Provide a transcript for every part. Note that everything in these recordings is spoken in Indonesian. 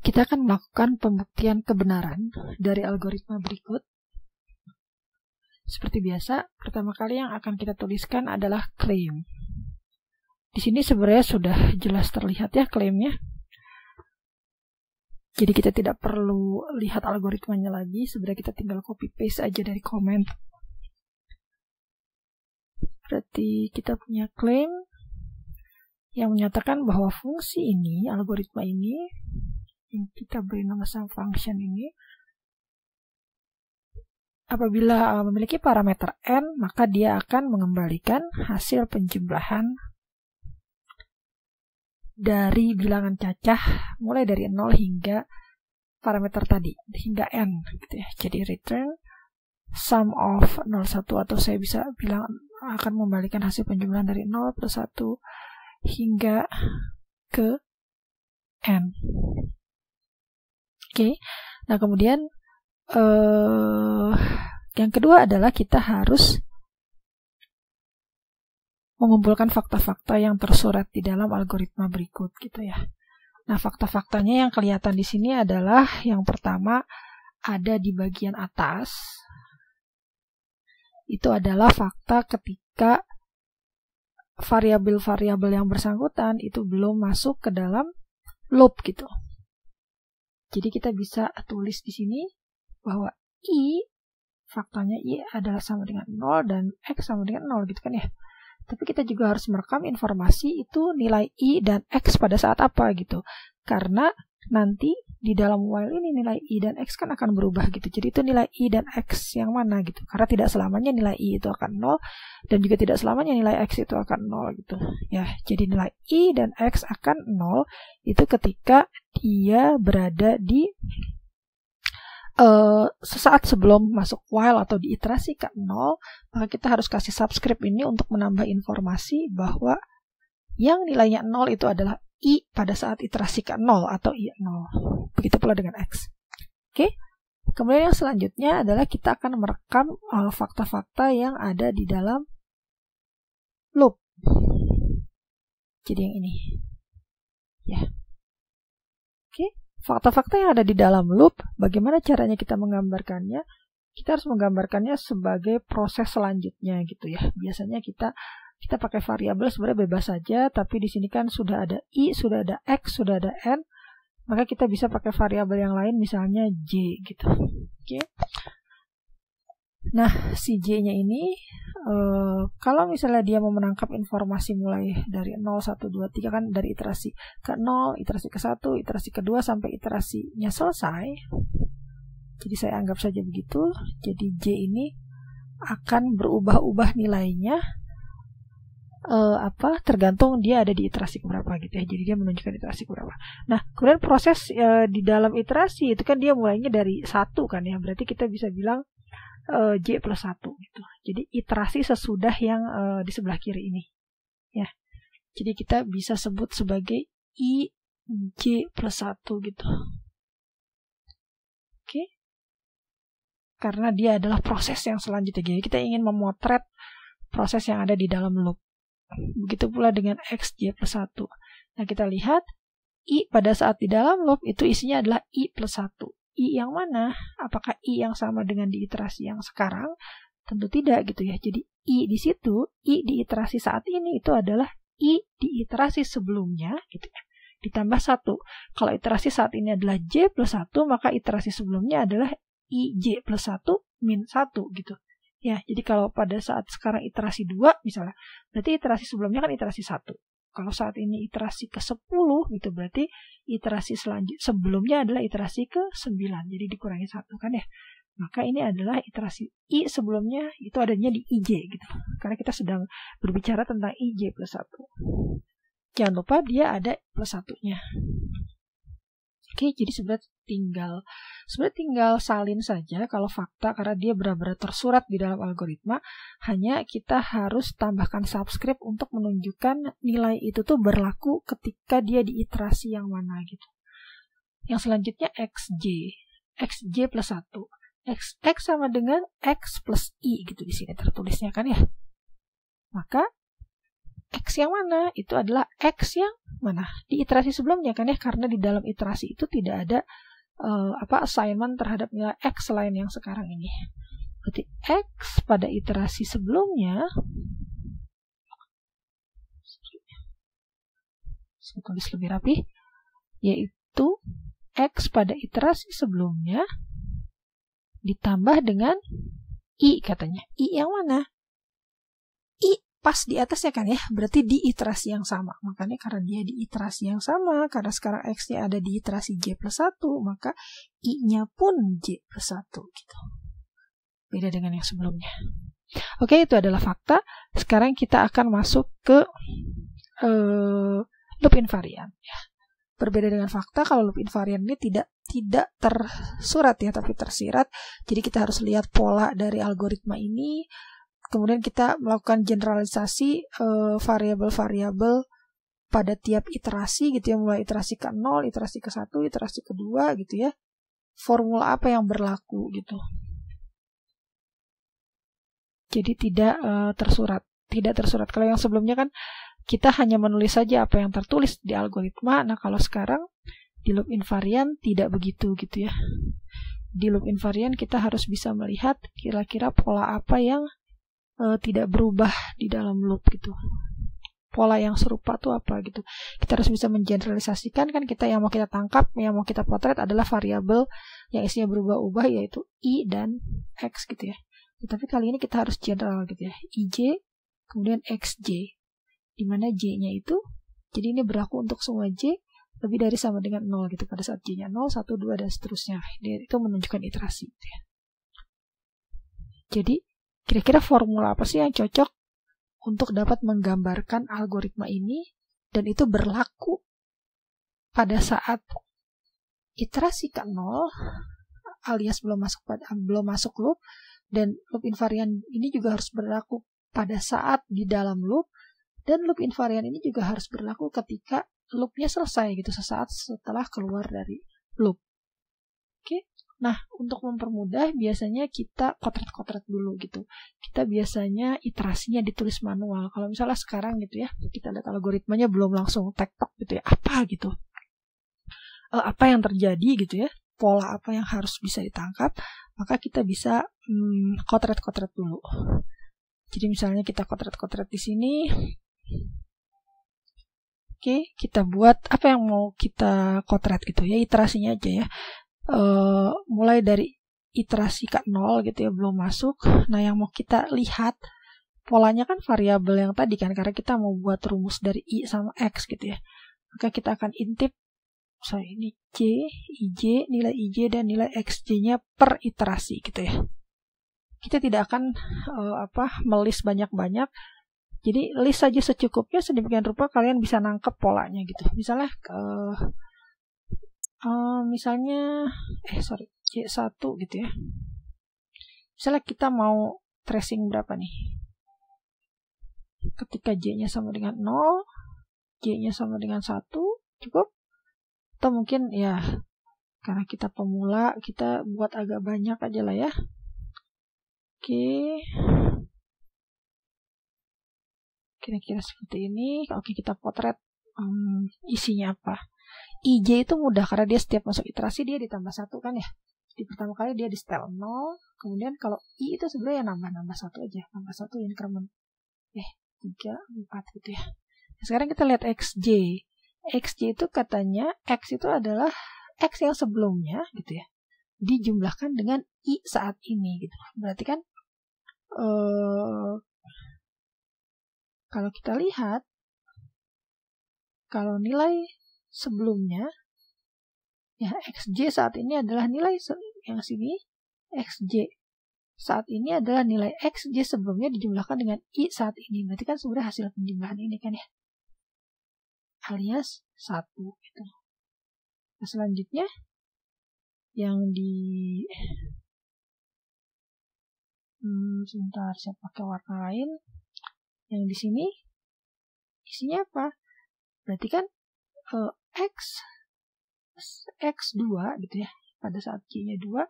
Kita akan melakukan pembuktian kebenaran dari algoritma berikut. Seperti biasa, pertama kali yang akan kita tuliskan adalah claim. Di sini sebenarnya sudah jelas terlihat ya klaimnya. Jadi kita tidak perlu lihat algoritmanya lagi, sebenarnya kita tinggal copy paste aja dari komen. Berarti kita punya claim yang menyatakan bahwa fungsi ini, algoritma ini, yang kita beri nama sum function ini, apabila memiliki parameter n, maka dia akan mengembalikan hasil penjumlahan dari bilangan cacah mulai dari 0 hingga parameter tadi, hingga n gitu ya. Jadi return sum of 01, atau saya bisa bilang akan membalikan hasil penjumlahan dari 0 plus 1 hingga ke n. Oke. Nah, kemudian yang kedua adalah kita harus mengumpulkan fakta-fakta yang tersurat di dalam algoritma berikut gitu ya. Nah, fakta-faktanya yang kelihatan di sini adalah yang pertama ada di bagian atas. Itu adalah fakta ketika variabel-variabel yang bersangkutan itu belum masuk ke dalam loop gitu. Jadi kita bisa tulis di sini bahwa i, faktanya i adalah sama dengan 0 dan x sama dengan 0 gitu kan ya. Tapi kita juga harus merekam informasi itu nilai i dan x pada saat apa gitu. Karena nanti di dalam while ini nilai i dan x kan akan berubah gitu. Jadi itu nilai i dan x yang mana gitu. Karena tidak selamanya nilai i itu akan 0 dan juga tidak selamanya nilai x itu akan 0 gitu. Ya, jadi nilai i dan x akan 0 itu ketika dia berada di sesaat sebelum masuk while atau di iterasi ke 0, maka kita harus kasih subscript ini untuk menambah informasi bahwa yang nilainya 0 itu adalah i pada saat iterasi ke 0 atau i 0. Begitu pula dengan x. Oke. Kemudian yang selanjutnya adalah kita akan merekam fakta-fakta yang ada di dalam loop. Jadi yang ini. Ya. Oke. Fakta-fakta yang ada di dalam loop, bagaimana caranya kita menggambarkannya? Kita harus menggambarkannya sebagai proses selanjutnya gitu ya. Biasanya kita pakai variabel sebenarnya bebas saja, tapi di sini kan sudah ada i, sudah ada x, sudah ada n, maka kita bisa pakai variabel yang lain, misalnya j gitu. Oke. Nah, si j-nya ini, kalau misalnya dia mau menangkap informasi mulai dari 0, 1, 2, 3 kan dari iterasi ke 0, iterasi ke 1, iterasi ke 2 sampai iterasinya selesai. Jadi saya anggap saja begitu. Jadi j ini akan berubah-ubah nilainya tergantung dia ada di iterasi keberapa gitu ya. Jadi dia menunjukkan iterasi keberapa. Nah, kemudian proses di dalam iterasi itu kan dia mulainya dari 1 kan ya. Berarti kita bisa bilang j plus 1 gitu. Jadi iterasi sesudah yang di sebelah kiri ini. Ya. Jadi kita bisa sebut sebagai i j plus 1 gitu. Oke. Karena dia adalah proses yang selanjutnya. Jadi kita ingin memotret proses yang ada di dalam loop. Begitu pula dengan x j plus 1. Nah, kita lihat i pada saat di dalam loop itu isinya adalah i plus 1. I yang mana? Apakah i yang sama dengan di iterasi yang sekarang? Tentu tidak gitu ya. Jadi i di situ, i di iterasi saat ini itu adalah i di iterasi sebelumnya gitu ya. Ditambah 1. Kalau iterasi saat ini adalah j plus 1, maka iterasi sebelumnya adalah i j plus 1 min 1 gitu. Ya, jadi kalau pada saat sekarang iterasi 2 misalnya, berarti iterasi sebelumnya kan iterasi 1. Kalau saat ini iterasi ke-10 gitu, berarti iterasi sebelumnya adalah iterasi ke-9. Jadi dikurangi 1 kan ya. Maka ini adalah iterasi i sebelumnya itu adanya di ij gitu. Karena kita sedang berbicara tentang ij plus 1. Jangan lupa dia ada plus 1-nya. Oke, jadi sebenarnya tinggal salin saja kalau fakta, karena dia benar-benar tersurat di dalam algoritma. Hanya kita harus tambahkan subscript untuk menunjukkan nilai itu tuh berlaku ketika dia di iterasi yang mana gitu. Yang selanjutnya xj plus 1. X sama dengan x plus i gitu di sini tertulisnya kan ya. Maka x yang mana? Itu adalah x yang mana? Di iterasi sebelumnya kan ya, karena di dalam iterasi itu tidak ada assignment terhadap nilai X selain yang sekarang ini. Berarti X pada iterasi sebelumnya, saya tulis lebih rapi, yaitu X pada iterasi sebelumnya ditambah dengan I katanya. I yang mana? I pas di atasnya kan ya, berarti di iterasi yang sama. Makanya karena dia di iterasi yang sama, karena sekarang X-nya ada di iterasi J plus 1, maka I-nya pun J plus 1 gitu. Beda dengan yang sebelumnya. Oke, itu adalah fakta. Sekarang kita akan masuk ke loop invariant ya. Berbeda dengan fakta, kalau loop invariant ini tidak tersurat ya, tapi tersirat. Jadi kita harus lihat pola dari algoritma ini. Kemudian kita melakukan generalisasi variabel-variabel pada tiap iterasi gitu ya, mulai iterasi ke-0, iterasi ke-1, iterasi ke-2 gitu ya. Formula apa yang berlaku gitu. Jadi tidak tersurat. Tidak tersurat. Kalau yang sebelumnya kan kita hanya menulis saja apa yang tertulis di algoritma. Nah, kalau sekarang di loop invariant tidak begitu gitu ya. Di loop invariant kita harus bisa melihat kira-kira pola apa yang tidak berubah di dalam loop gitu. Pola yang serupa tuh apa gitu. Kita harus bisa mengeneralisasikan kan, kita yang mau kita tangkap, yang mau kita potret adalah variabel yang isinya berubah-ubah, yaitu I dan X gitu ya. Tetapi kali ini kita harus general gitu ya. IJ kemudian XJ. Di mana J-nya itu, jadi ini berlaku untuk semua J lebih dari sama dengan 0 gitu. Pada saat J-nya 0, 1, 2 dan seterusnya. Itu menunjukkan iterasi gitu ya. Jadi kira-kira formula apa sih yang cocok untuk dapat menggambarkan algoritma ini, dan itu berlaku pada saat iterasi ke-0 alias belum masuk loop, dan loop invariant ini juga harus berlaku pada saat di dalam loop, dan loop invariant ini juga harus berlaku ketika loopnya selesai gitu, sesaat setelah keluar dari loop. Oke. Nah, untuk mempermudah biasanya kita kotret-kotret dulu gitu. Kita biasanya iterasinya ditulis manual. Kalau misalnya sekarang gitu ya, kita lihat algoritmanya belum langsung tek-tok gitu ya, apa gitu. Apa yang terjadi gitu ya, pola apa yang harus bisa ditangkap, maka kita bisa kotret-kotret dulu. Jadi misalnya kita kotret-kotret di sini. Oke, kita buat apa yang mau kita kotret gitu ya, iterasinya aja ya. Mulai dari iterasi ke-0 gitu ya, belum masuk. Nah, yang mau kita lihat polanya kan variabel yang tadi kan, karena kita mau buat rumus dari I sama X gitu ya. Maka kita akan intip ini J, IJ, nilai IJ dan nilai XJ-nya per iterasi gitu ya. Kita tidak akan melist banyak-banyak. Jadi list saja secukupnya, sedemikian rupa kalian bisa nangkep polanya gitu. Misalnya J1 gitu ya. Misalnya kita mau tracing berapa nih? Ketika J-nya sama dengan 0, J-nya sama dengan 1, cukup? Atau mungkin ya, karena kita pemula, kita buat agak banyak aja lah ya. Oke. Kira-kira seperti ini. Oke, kita potret isinya apa. IJ itu mudah karena dia setiap masuk iterasi dia ditambah 1 kan ya. Di pertama kali dia di setel 0, kemudian kalau I itu sebenarnya nambah 1 aja, nambah 1 increment 3, 4 gitu ya. Nah, sekarang kita lihat XJ. XJ itu katanya X itu adalah X yang sebelumnya gitu ya, dijumlahkan dengan I saat ini gitu. Berarti kan kalau kita lihat, kalau nilai sebelumnya ya, XJ saat ini adalah nilai yang sini, XJ saat ini adalah nilai XJ sebelumnya dijumlahkan dengan I saat ini. Berarti kan sebenarnya hasil penjumlahan ini kan ya, alias 1 gitu. Nah, selanjutnya yang di sebentar, saya pakai warna lain. Yang di sini isinya apa? Berarti kan X2 gitu ya, pada saat J-nya 2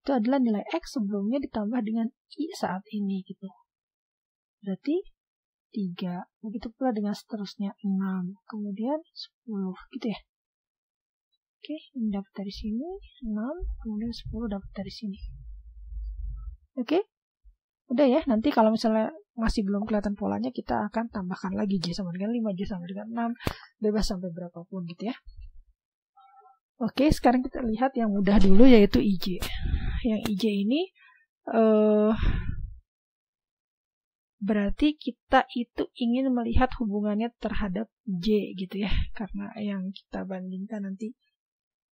itu adalah nilai X sebelumnya ditambah dengan I saat ini gitu. Berarti 3. Begitu pula dengan seterusnya 6. Kemudian 10 gitu ya. Oke, ini dapat dari sini 6, kemudian 10 dapat dari sini. Oke. Udah ya, nanti kalau misalnya masih belum kelihatan polanya, kita akan tambahkan lagi J sama dengan 5, J sama dengan 6, bebas sampai berapapun gitu ya. Oke, sekarang kita lihat yang mudah dulu, yaitu IJ. Yang IJ ini berarti kita itu ingin melihat hubungannya terhadap J gitu ya, karena yang kita bandingkan nanti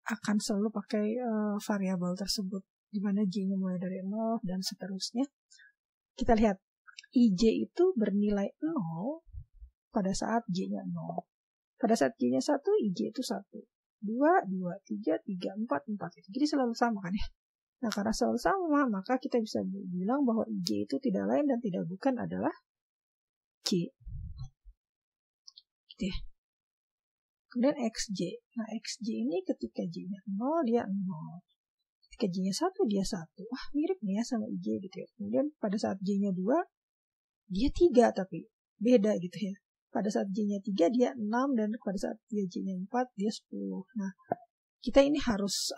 akan selalu pakai variabel tersebut, di mana J-nya mulai dari 0 dan seterusnya. Kita lihat, IJ itu bernilai 0 pada saat J-nya 0. Pada saat J-nya 1, IJ itu 1. 2, 2, 3, 3, 4, 4. Jadi selalu sama kan ya. Nah, karena selalu sama, maka kita bisa bilang bahwa IJ itu tidak lain dan tidak bukan adalah J. Gitu ya. Kemudian XJ. Nah, XJ ini ketika J-nya 0, dia 0. Ketika J-nya 1, dia 1. Wah, mirip nih ya sama IJ gitu ya. Kemudian pada saat J-nya 2, dia 3 tapi beda gitu ya. Pada saat J-nya 3, dia 6. Dan pada saat J-nya 4, dia 10. Nah, kita ini harus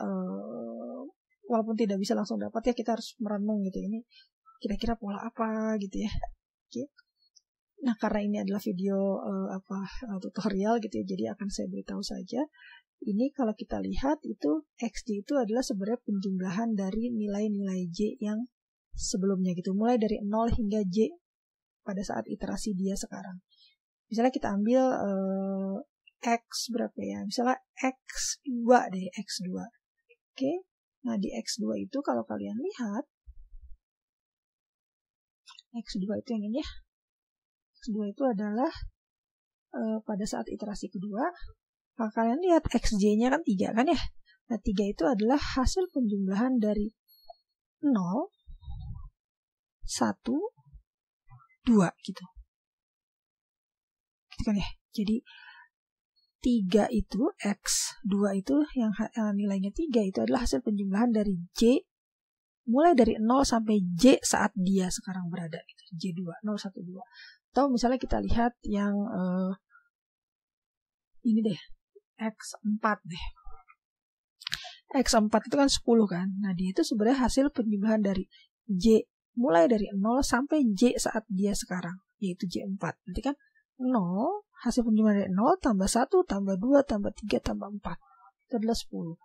walaupun tidak bisa langsung dapat ya, kita harus merenung gitu. Ini kira-kira pola apa gitu ya. Oke. Nah, karena ini adalah video tutorial gitu ya, jadi akan saya beritahu saja. Ini kalau kita lihat itu XJ itu adalah sebenarnya penjumlahan dari nilai-nilai J yang sebelumnya gitu. Mulai dari 0 hingga J pada saat iterasi dia sekarang. Misalnya kita ambil X berapa ya? Misalnya X2 deh, X2. Oke. Nah, di X2 itu kalau kalian lihat, X2 itu yang ini ya. X2 itu adalah pada saat iterasi kedua, kalau kalian lihat XJ-nya kan 3 kan ya. Nah, 3 itu adalah hasil penjumlahan dari 0, 1, 2 gitu. Gitu kan ya. Jadi 3 itu, X2 itu yang nilainya 3 itu adalah hasil penjumlahan dari J mulai dari 0 sampai J saat dia sekarang berada gitu. J2, 0, 1, 2. Atau misalnya kita lihat yang ini deh, X4 deh. X4 itu kan 10 kan. Nah, dia itu sebenarnya hasil penjumlahan dari J mulai dari 0 sampai J saat dia sekarang, yaitu J4. Nanti kan 0, hasil penjumlahan dari 0 tambah 1, tambah 2, tambah 3, tambah 4. Itu adalah 10.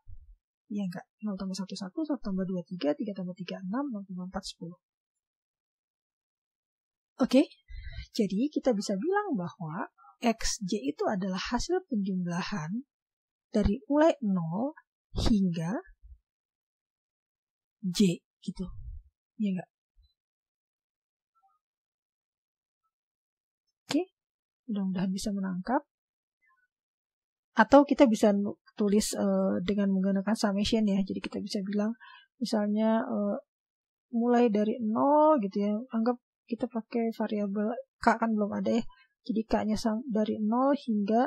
Iya enggak? 0 tambah 1, 1, 1 tambah 2, 3, 3 tambah 3, 6, 0 tambah 4, 10. Oke, jadi kita bisa bilang bahwa XJ itu adalah hasil penjumlahan dari mulai 0 hingga J gitu. Iya enggak? Oke, mudah-mudahan bisa menangkap. Atau kita bisa tulis dengan menggunakan summation ya. Jadi kita bisa bilang misalnya mulai dari 0 gitu ya. Anggap kita pakai variabel K kan belum ada ya. Jadi K-nya dari 0 hingga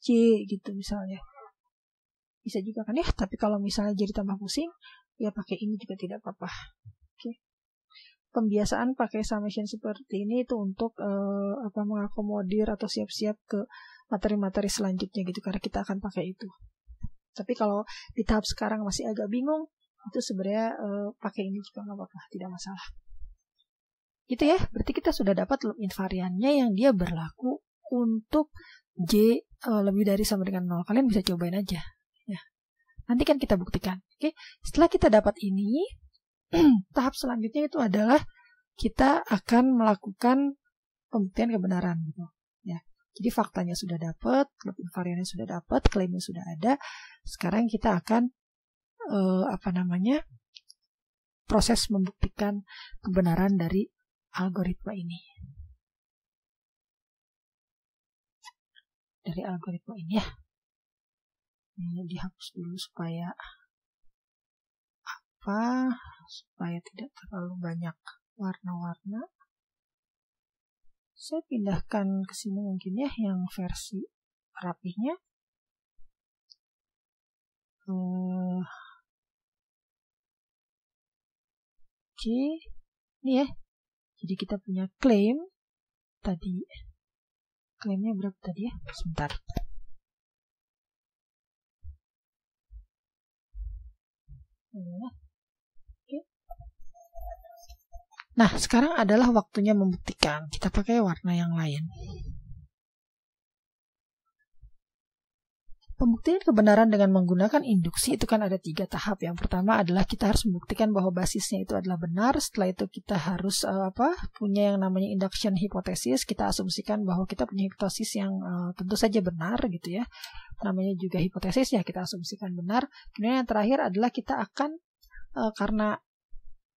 J gitu misalnya. Bisa juga kan ya. Tapi kalau misalnya jadi tambah pusing, ya pakai ini juga tidak apa-apa. Oke. Pembiasaan pakai summation seperti ini itu untuk mengakomodir atau siap-siap ke materi-materi selanjutnya gitu, karena kita akan pakai itu. Tapi kalau di tahap sekarang masih agak bingung, itu sebenarnya pakai ini juga nggak apa-apa, tidak masalah. Gitu ya, berarti kita sudah dapat loop invariannya yang dia berlaku untuk J lebih dari sama dengan 0. Kalian bisa cobain aja. Ya. Nanti kan kita buktikan. Oke, setelah kita dapat ini, tahap selanjutnya itu adalah kita akan melakukan pembuktian kebenaran gitu. Ya. Jadi faktanya sudah dapat, loop invariannya sudah dapat, klaimnya sudah ada. Sekarang kita akan proses membuktikan kebenaran dari algoritma ini. Dari algoritma ini ya. Ini dihapus dulu supaya tidak terlalu banyak warna-warna. Saya pindahkan ke sini mungkin ya yang versi rapihnya. Oke, ini ya. Jadi kita punya claim tadi Klaimnya berapa tadi ya? Sebentar. Oke. Nah, sekarang adalah waktunya membuktikan. Kita pakai warna yang lain. Pembuktian kebenaran dengan menggunakan induksi itu kan ada 3 tahap. Yang pertama adalah kita harus membuktikan bahwa basisnya itu adalah benar. Setelah itu kita harus punya yang namanya induction hipotesis. Kita asumsikan bahwa kita punya hipotesis yang tentu saja benar gitu ya. Namanya juga hipotesis ya, kita asumsikan benar. Kemudian yang terakhir adalah kita akan karena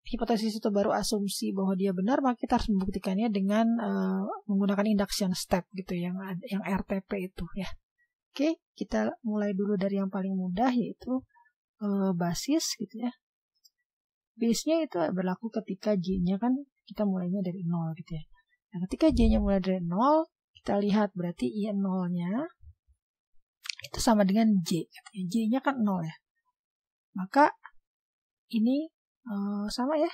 hipotesis itu baru asumsi bahwa dia benar, maka kita harus membuktikannya dengan menggunakan induction step gitu yang RTP itu ya. Oke, kita mulai dulu dari yang paling mudah, yaitu basis gitu ya. Base-nya itu berlaku ketika J-nya kan kita mulainya dari 0 gitu ya. Nah, ketika J-nya mulai dari 0, kita lihat berarti I0-nya itu sama dengan J. J-nya kan 0 ya. Maka ini sama ya.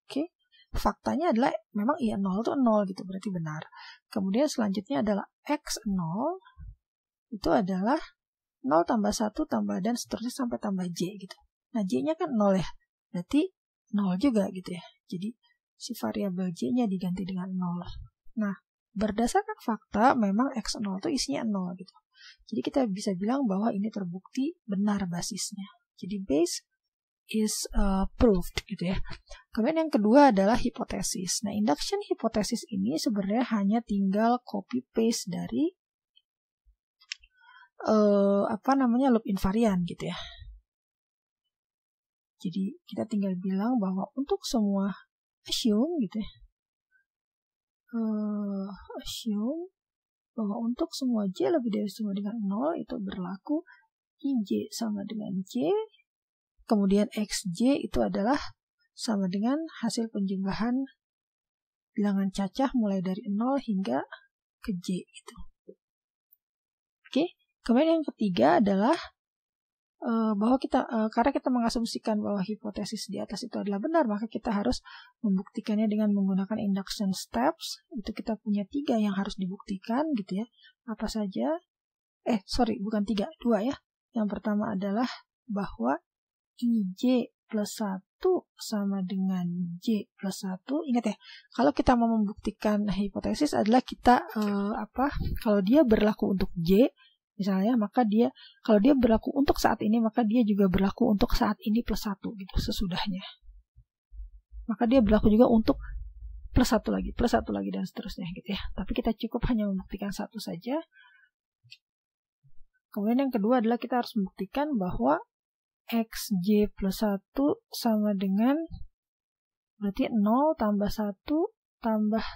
Oke, faktanya adalah memang I0 itu 0 gitu, berarti benar. Kemudian selanjutnya adalah X0 itu adalah 0 tambah 1 tambah dan seterusnya sampai tambah J gitu. Nah, J-nya kan 0 ya, berarti 0 juga gitu ya. Jadi, si variabel J-nya diganti dengan 0. Nah, berdasarkan fakta, memang X0 itu isinya 0 gitu. Jadi, kita bisa bilang bahwa ini terbukti benar basisnya. Jadi, base is proved gitu ya. Kemudian yang kedua adalah hipotesis. Nah, induction hipotesis ini sebenarnya hanya tinggal copy paste dari loop invariant gitu ya. Jadi kita tinggal bilang bahwa untuk semua assume gitu ya, assume bahwa untuk semua J lebih dari sama dengan 0 itu berlaku IJ sama dengan J, kemudian XJ itu adalah sama dengan hasil penjumlahan bilangan cacah mulai dari 0 hingga ke J gitu. Oke. Kemudian yang ketiga adalah bahwa kita karena kita mengasumsikan bahwa hipotesis di atas itu adalah benar, maka kita harus membuktikannya dengan menggunakan induction steps. Itu kita punya 3 yang harus dibuktikan gitu ya. Apa saja? Bukan 3, 2 ya. Yang pertama adalah bahwa IJ plus 1 sama dengan J plus 1. Ingat ya, kalau kita mau membuktikan hipotesis adalah kita kalau dia berlaku untuk J misalnya, maka kalau dia berlaku untuk saat ini, maka dia juga berlaku untuk saat ini plus 1 gitu sesudahnya. Maka dia berlaku juga untuk plus 1 lagi dan seterusnya gitu ya. Tapi kita cukup hanya membuktikan 1 saja. Kemudian yang kedua adalah kita harus membuktikan bahwa XJ plus 1 sama dengan berarti 0 tambah 1 tambah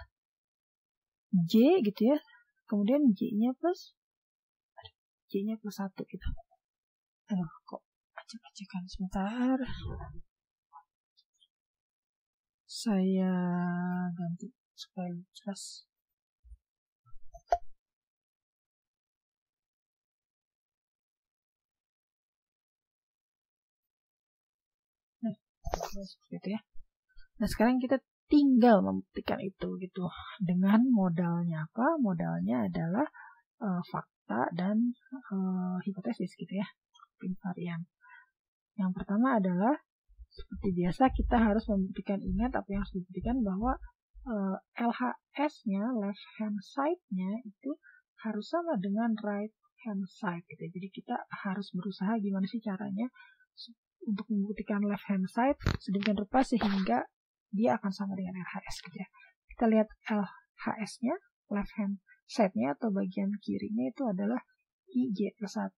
J gitu ya. Kemudian J-nya plus 1 gitu. Aduh, kok acak-acakan sebentar. Saya ganti supaya jelas. Nah, seperti itu ya. Nah, sekarang kita tinggal membuktikan itu gitu. Dengan modalnya apa? Modalnya adalah fakta dan hipotesis gitu ya, invariant. Yang pertama adalah seperti biasa kita harus membuktikan, ingat apa yang harus dibuktikan, bahwa LHS-nya, left hand side-nya itu harus sama dengan right hand side gitu. Jadi kita harus berusaha gimana sih caranya untuk membuktikan left hand side sedemikian rupa sehingga dia akan sama dengan LHS gitu ya. Kita lihat LHS-nya, left hand side-nya atau bagian kirinya itu adalah IJ plus 1.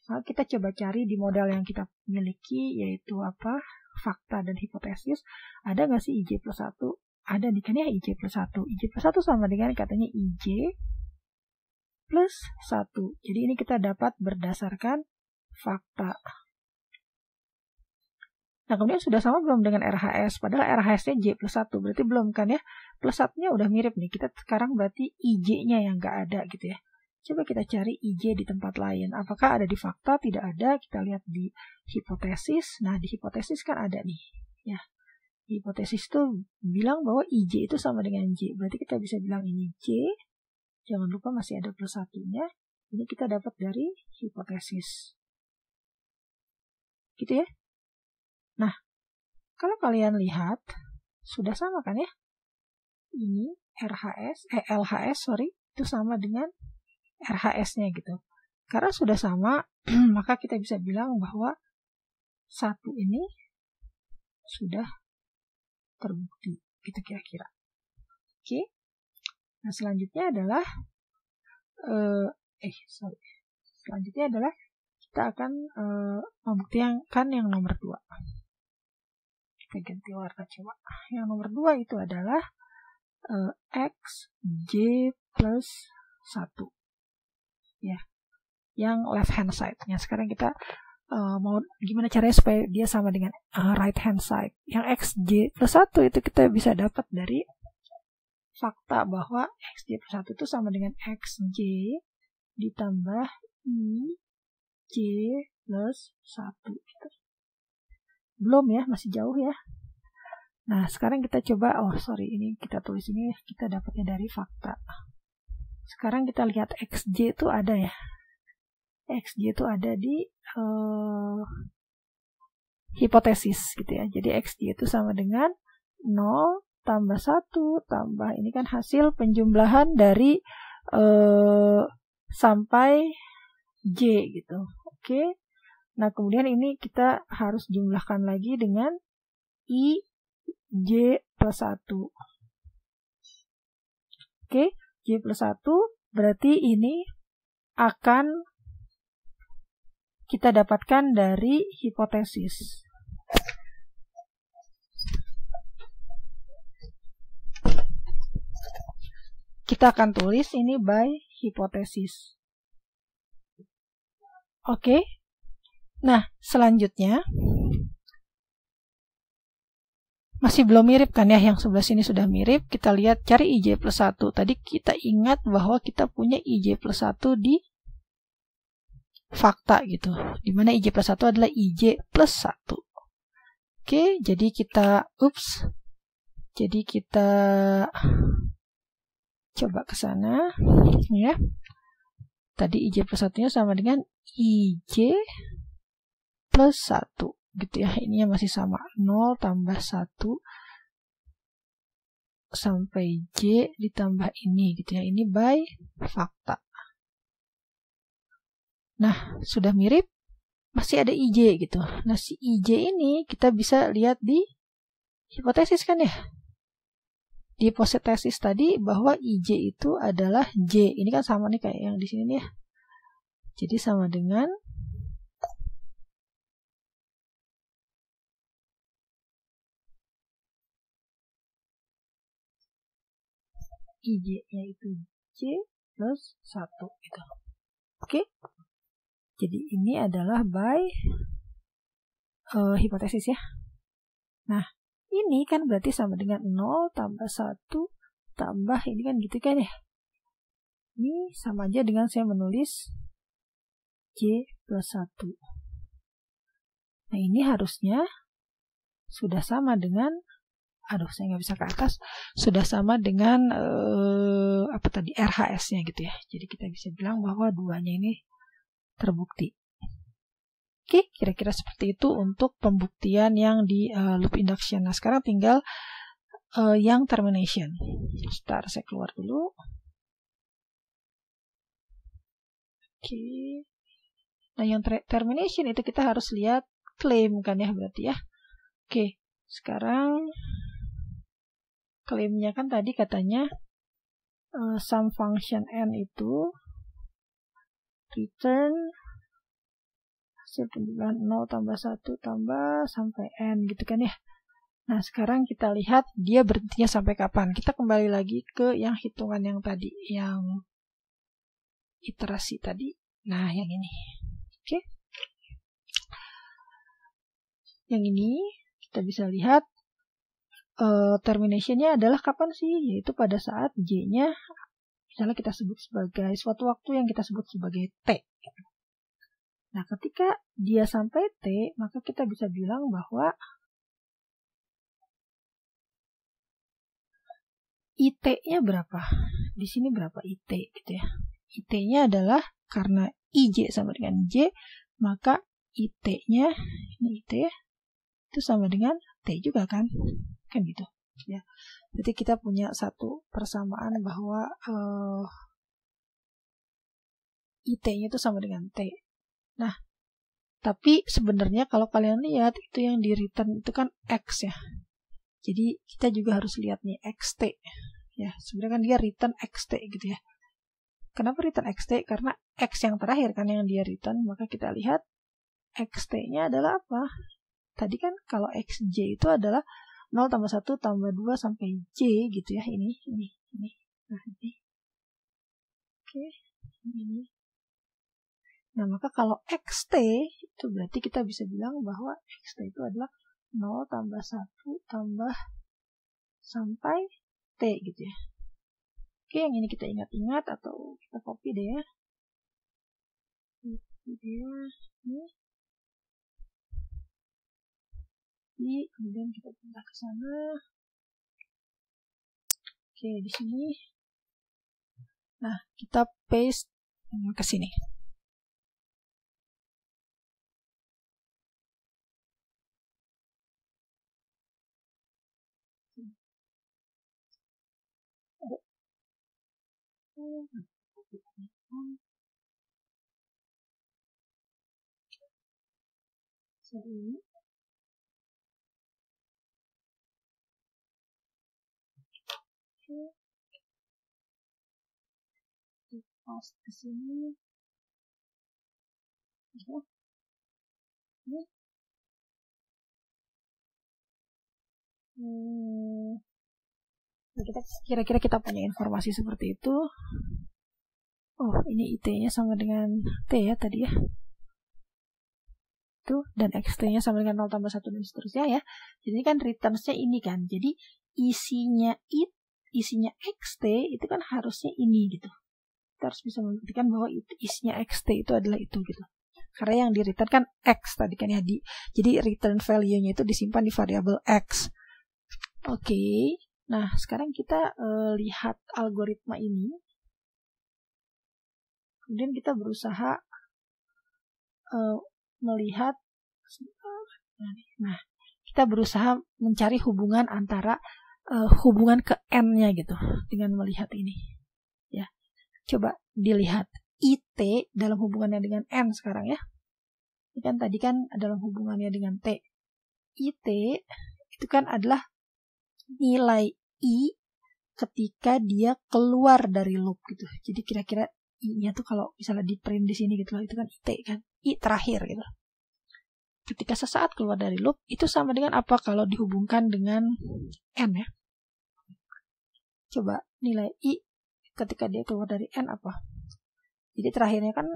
Nah, kita coba cari di modal yang kita miliki, yaitu fakta dan hipotesis. Ada nggak sih IJ plus 1? Ada nih kan ya, IJ plus 1. IJ plus 1 sama dengan katanya IJ plus 1. Jadi ini kita dapat berdasarkan fakta. Nah, kemudian sudah sama belum dengan RHS? Padahal RHS-nya J plus 1. Berarti belum kan ya? Plus 1-nya udah mirip nih. Kita sekarang berarti IJ-nya yang nggak ada gitu ya. Coba kita cari IJ di tempat lain. Apakah ada di fakta? Tidak ada. Kita lihat di hipotesis. Nah, di hipotesis kan ada nih. Ya. Hipotesis itu bilang bahwa IJ itu sama dengan J. Berarti kita bisa bilang ini J. Jangan lupa masih ada plus satunya. Ini kita dapat dari hipotesis. Gitu ya. Nah, kalau kalian lihat, sudah sama kan ya? Ini LHS, itu sama dengan RHS-nya gitu. Karena sudah sama, maka kita bisa bilang bahwa satu ini sudah terbukti, gitu kira-kira. Oke. Nah, selanjutnya adalah selanjutnya adalah kita akan membuktikan yang nomor 2. Kita ganti warna coba. Yang nomor 2 itu adalah XJ plus 1. Ya. Yang left hand side-nya. Sekarang kita mau gimana caranya supaya dia sama dengan right hand side. Yang XJ plus 1 itu kita bisa dapat dari fakta bahwa XJ plus 1 itu sama dengan XJ ditambah IJ plus 1 gitu. Belum ya, masih jauh ya. Nah, sekarang kita coba, ini kita tulis ini, kita dapatnya dari fakta. Sekarang kita lihat XJ itu ada ya. XJ itu ada di hipotesis gitu ya. Jadi XJ itu sama dengan 0 tambah 1 tambah, ini kan hasil penjumlahan dari sampai J gitu. Oke. Nah, kemudian ini kita harus jumlahkan lagi dengan IJ plus 1. Oke, J plus 1 berarti ini akan kita dapatkan dari hipotesis. Kita akan tulis ini by hipotesis. Oke. Nah, selanjutnya masih belum mirip kan ya, yang sebelah sini sudah mirip. Kita lihat cari IJ plus 1. Tadi kita ingat bahwa kita punya IJ plus 1 di fakta gitu. Dimana IJ plus 1 adalah IJ plus 1. Oke, jadi kita coba ke sana ya. Tadi IJ plus 1-nya sama dengan IJ plus 1 gitu ya. Ini masih sama, 0 tambah 1 sampai J ditambah ini gitu ya. Ini by fakta. Nah, sudah mirip, masih ada IJ gitu. Nah, si IJ ini kita bisa lihat di hipotesis kan ya. Di hipotesis tadi bahwa IJ itu adalah J. Ini kan sama nih kayak yang di sini nih ya. Jadi sama dengan IJ, yaitu J plus 1 gitu. Oke. Jadi ini adalah by hipotesis ya. Nah, ini kan berarti sama dengan 0 tambah 1 tambah ini kan gitu kan ya. Ini sama aja dengan saya menulis J plus 1. Nah, ini harusnya sudah sama dengan, saya nggak bisa ke atas, sudah sama dengan RHS-nya gitu ya. Jadi kita bisa bilang bahwa duanya ini terbukti. Oke, kira-kira seperti itu untuk pembuktian yang di loop induction. Nah, sekarang tinggal yang termination. Sebentar, saya keluar dulu. Oke. Nah, yang termination itu kita harus lihat claim kan ya, berarti ya. Oke, sekarang klaimnya kan tadi katanya sum function n itu return hasil penjumlahan 0 tambah 1 tambah sampai n gitu kan ya. Nah, sekarang kita lihat dia berhentinya sampai kapan. Kita kembali lagi ke yang hitungan yang tadi, yang iterasi tadi. Nah, yang ini. Oke. Yang ini kita bisa lihat termination-nya adalah kapan sih? Yaitu pada saat J-nya misalnya kita sebut sebagai suatu waktu yang kita sebut sebagai T. Nah, ketika dia sampai T, maka kita bisa bilang bahwa IT-nya berapa? Di sini berapa IT gitu ya. IT-nya adalah karena IJ sama dengan J, maka IT-nya, ini IT ya, itu sama dengan T juga kan gitu ya. Berarti kita punya satu persamaan bahwa IT-nya itu sama dengan T. Nah, tapi sebenarnya kalau kalian lihat itu yang di return itu kan X ya. Jadi kita juga harus lihat nih XT ya. Sebenarnya kan dia return XT gitu ya. Kenapa return XT? Karena X yang terakhir kan yang dia return, maka kita lihat XT-nya adalah apa? Tadi kan kalau XJ itu adalah 0 tambah 1 tambah 2 sampai J gitu ya. Ini. Nah, ini. Oke. Ini. Nah, maka kalau XT itu berarti kita bisa bilang bahwa XT itu adalah 0 tambah 1 tambah sampai T gitu ya. Oke, yang ini kita ingat-ingat atau kita copy deh ya. Ini. Kemudian kita pindah ke sana. Oke, di sini. Nah, kita paste ke sini. Ini. Paste ke sini. Ini. Kira-kira kita punya informasi seperti itu. Oh, ini IT-nya sama dengan T ya tadi ya. Itu, dan XT-nya sama dengan 0 tambah 1 dan seterusnya ya. Jadi kan returns-nya ini kan. Jadi isinya XT itu kan harusnya ini gitu. Kita harus bisa membuktikan bahwa isinya XT itu adalah itu gitu. Karena yang di return kan X tadi kan ya. Jadi return value-nya itu disimpan di variabel X. Oke. Nah, sekarang kita lihat algoritma ini. Kemudian kita berusaha melihat, nah, kita berusaha mencari hubungan antara hubungan ke N-nya gitu dengan melihat ini. Ya, coba dilihat IT dalam hubungannya dengan N sekarang ya. Ini kan tadi kan dalam hubungannya dengan T. IT itu kan adalah nilai I ketika dia keluar dari loop gitu. Jadi kira-kira I-nya tuh kalau misalnya di print di sini gitu loh, itu kan IT kan, I terakhir gitu. Ketika sesaat keluar dari loop, itu sama dengan apa kalau dihubungkan dengan N ya. Coba nilai I ketika dia keluar dari N apa? Jadi terakhirnya kan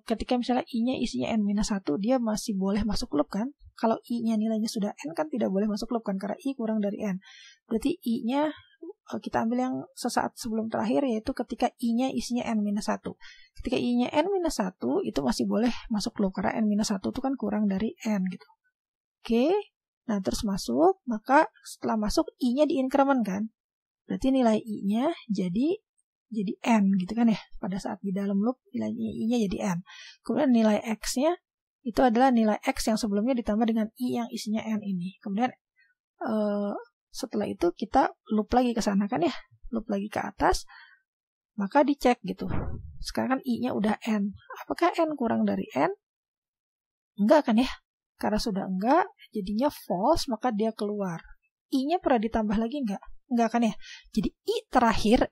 ketika misalnya I-nya isinya N-1, dia masih boleh masuk loop kan. Kalau I-nya nilainya sudah N kan tidak boleh masuk loop kan, karena I kurang dari N. Berarti I-nya kita ambil yang sesaat sebelum terakhir, yaitu ketika I-nya isinya N-1. Ketika I-nya N-1 itu masih boleh masuk loop, karena N-1 itu kan kurang dari N gitu. Oke, nah terus masuk, maka setelah masuk I-nya diincrement kan. Berarti nilai I-nya jadi N gitu kan ya. Pada saat di dalam loop nilai I-nya jadi N. Kemudian nilai X-nya itu adalah nilai X yang sebelumnya ditambah dengan I yang isinya N ini. Kemudian setelah itu kita loop lagi ke sana kan ya. Loop lagi ke atas. Maka dicek gitu. Sekarang kan I-nya udah N. Apakah N kurang dari N? Enggak kan ya. Karena sudah enggak, jadinya false, maka dia keluar. I-nya pernah ditambah lagi enggak? Enggak kan ya. Jadi I terakhir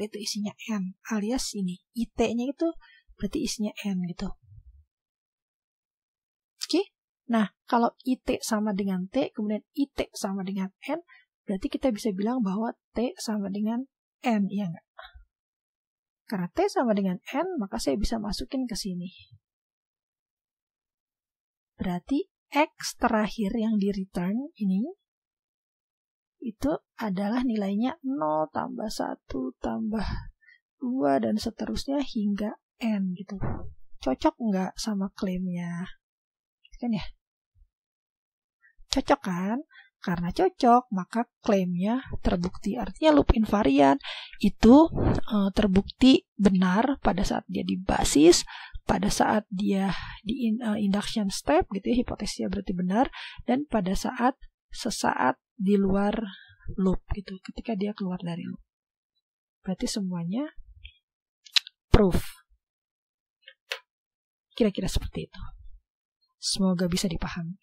itu isinya N, alias ini IT-nya itu berarti isinya N gitu. Oke, nah kalau IT sama dengan T, kemudian IT sama dengan N, berarti kita bisa bilang bahwa T sama dengan N, iya enggak? Karena T sama dengan N, maka saya bisa masukin ke sini. Berarti X terakhir yang di return ini itu adalah nilainya 0 tambah 1 tambah 2 dan seterusnya hingga N gitu. Cocok nggak sama klaimnya? Kan ya? Cocok kan? Karena cocok, maka klaimnya terbukti. Artinya loop invariant itu terbukti benar pada saat dia di basis, pada saat dia di induction step gitu ya, hipotesisnya berarti benar, dan pada saat sesaat di luar loop gitu, ketika dia keluar dari loop. Berarti semuanya proof. Kira-kira seperti itu. Semoga bisa dipahami.